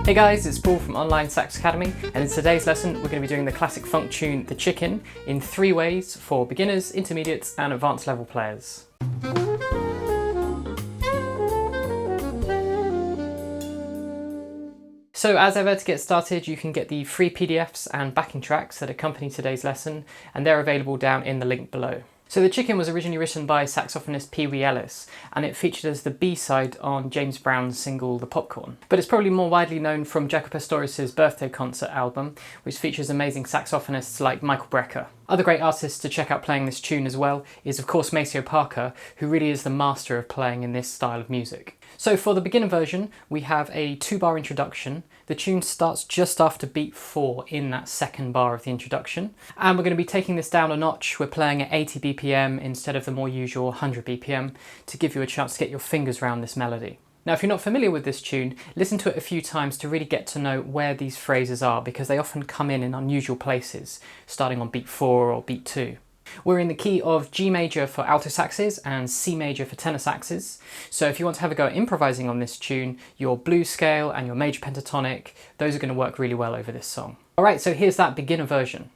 Hey guys, it's Paul from online Sax Academy, and in today's lesson we're going to be doing the classic funk tune The Chicken in 3 ways for beginners, intermediates and advanced level players. So as ever, to get started you can get the free PDFs and backing tracks that accompany today's lesson, and they're available down in the link below. So The Chicken was originally written by saxophonist Pee Wee Ellis, and it featured as the B-side on James Brown's single The Popcorn. But it's probably more widely known from Jaco Pastoris's birthday concert album, which features amazing saxophonists like Michael Brecker. Other great artists to check out playing this tune as well is of course Maceo Parker, who really is the master of playing in this style of music. So for the beginner version we have a 2-bar introduction. The tune starts just after beat 4 in that second bar of the introduction, and we're going to be taking this down a notch. We're playing at 80 BPM instead of the more usual 100 BPM to give you a chance to get your fingers around this melody. Now if you're not familiar with this tune, listen to it a few times to really get to know where these phrases are, because they often come in unusual places, starting on beat 4 or beat 2. We're in the key of G major for alto saxes and C major for tenor saxes. So if you want to have a go at improvising on this tune, your blues scale and your major pentatonic, those are going to work really well over this song. Alright, so here's that beginner version.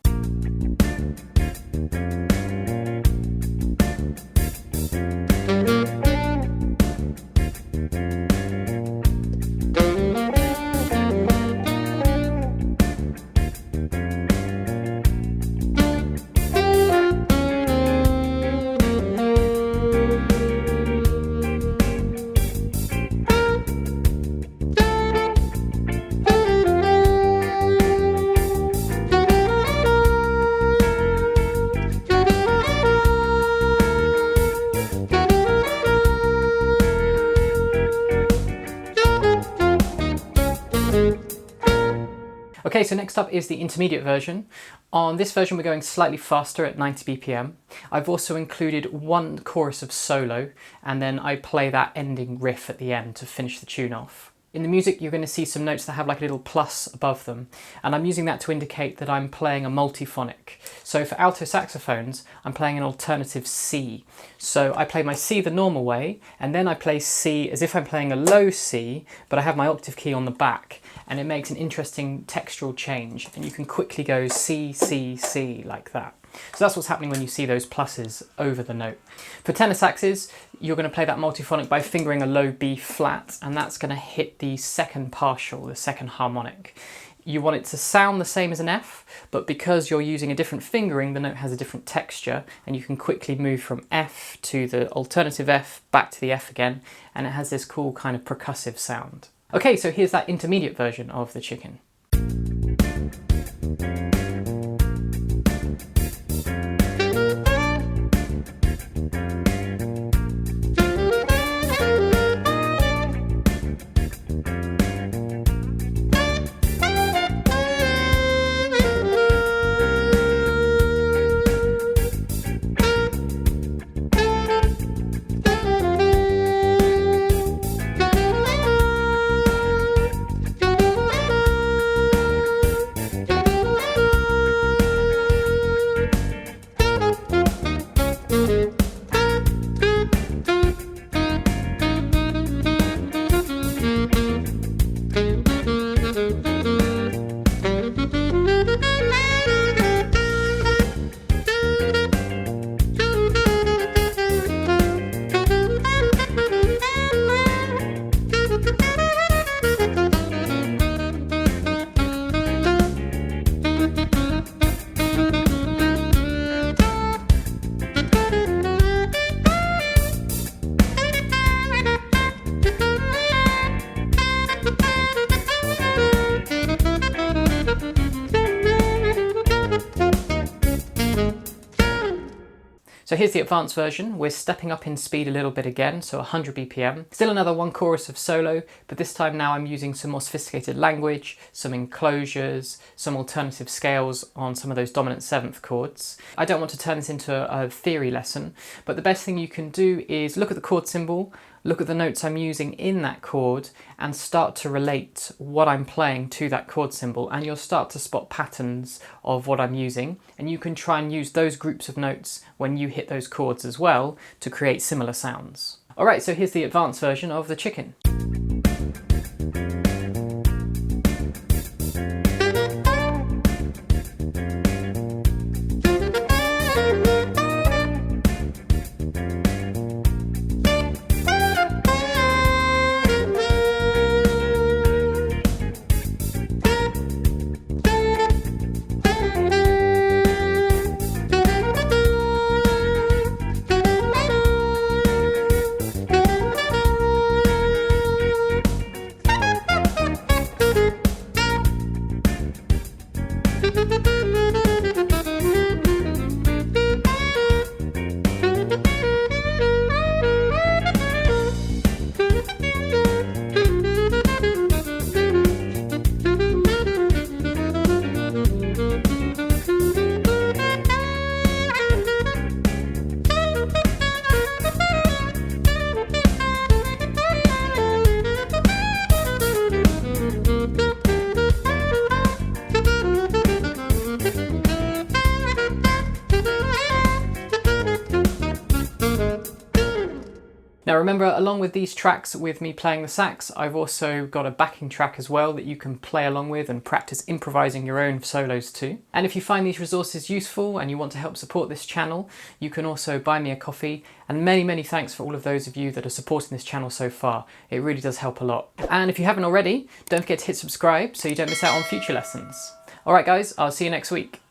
Okay, so next up is the intermediate version. On this version we're going slightly faster at 90 BPM. I've also included 1 chorus of solo, and then I play that ending riff at the end to finish the tune off. In the music you're going to see some notes that have like a little plus above them, and I'm using that to indicate that I'm playing a multiphonic. So for alto saxophones I'm playing an alternative C. So I play my C the normal way, and then I play C as if I'm playing a low C, but I have my octave key on the back, and it makes an interesting textural change, and you can quickly go C, C, C like that. So that's what's happening when you see those pluses over the note. For tenor saxes, you're going to play that multiphonic by fingering a low B flat, and that's going to hit the second partial, the second harmonic. You want it to sound the same as an F, but because you're using a different fingering, the note has a different texture, and you can quickly move from F to the alternative F, back to the F again, and it has this cool kind of percussive sound. Okay, so here's that intermediate version of The Chicken. So here's the advanced version. We're stepping up in speed a little bit again, so 100 BPM. Still another 1 chorus of solo, but this time now I'm using some more sophisticated language, some enclosures, some alternative scales on some of those dominant 7th chords. I don't want to turn this into a theory lesson, but the best thing you can do is look at the chord symbol, look at the notes I'm using in that chord, and start to relate what I'm playing to that chord symbol, and you'll start to spot patterns of what I'm using, and you can try and use those groups of notes when you hit those chords as well to create similar sounds. Alright, so here's the advanced version of The Chicken. Now remember, along with these tracks with me playing the sax, I've also got a backing track as well that you can play along with and practice improvising your own solos too. And if you find these resources useful and you want to help support this channel, you can also buy me a coffee. And many thanks for all of those of you that are supporting this channel so far. It really does help a lot. And if you haven't already, don't forget to hit subscribe so you don't miss out on future lessons. Alright guys, I'll see you next week.